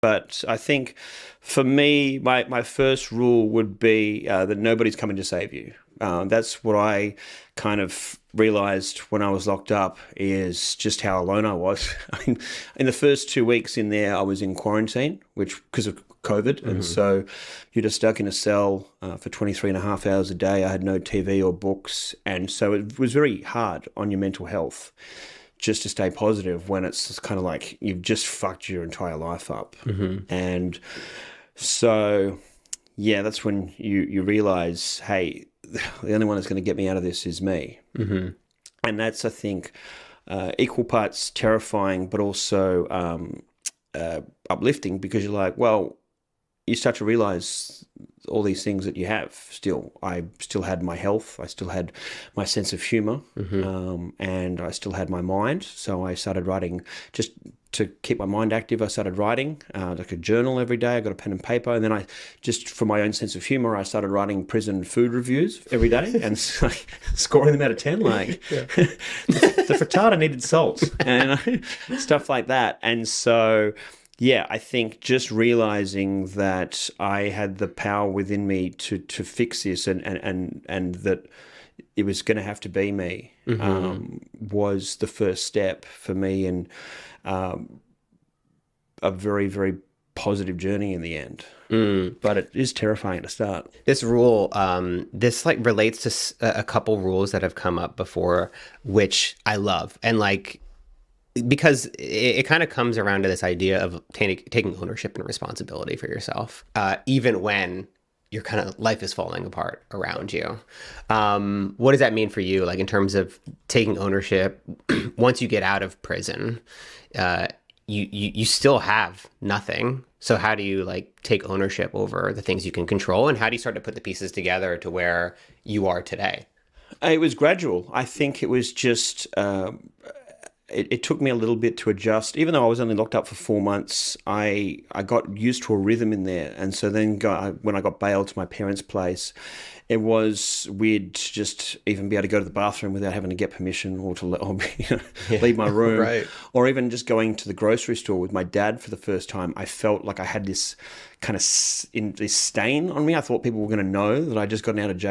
But I think for me, my first rule would be that nobody's coming to save you. That's what I kind of realized when I was locked up, is just how alone I was. I mean, in the first 2 weeks in there, I was in quarantine, which because of COVID. And so you're just stuck in a cell for 23 and a half hours a day. I had no TV or books. And so it was very hard on your mental health just to stay positive when it's kind of like you've just fucked your entire life up. And so, yeah, that's when you realize, hey, the only one that's going to get me out of this is me. And that's, I think, equal parts terrifying, but also uplifting, because you're like, well, you start to realize all these things that you have still. I still had my health. I still had my sense of humor, and I still had my mind. So I started writing just to keep my mind active. I started writing like a journal every day. I got a pen and paper. And then I just, for my own sense of humor, I started writing prison food reviews every day and scoring them out of 10. Like, the frittata needed salt and stuff like that. And so, yeah, I think just realizing that I had the power within me to fix this, and that it was going to have to be me, was the first step for me, and a very, very positive journey in the end. But it is terrifying to start. This rule, this like relates to a couple rules that have come up before, which I love. And like, because it kind of comes around to this idea of taking ownership and responsibility for yourself, even when your kind of life is falling apart around you. What does that mean for you? Like in terms of taking ownership, once you get out of prison, you still have nothing. So how do you like take ownership over the things you can control? And how do you start to put the pieces together to where you are today? It was gradual. I think it was just, it took me a little bit to adjust. Even though I was only locked up for 4 months, I got used to a rhythm in there. And so then when I got bailed to my parents' place, it was weird to just even be able to go to the bathroom without having to get permission, or leave my room. Right. Or even just going to the grocery store with my dad for the first time. I felt like I had this kind of this stain on me. I thought people were going to know that I just gotten out of jail.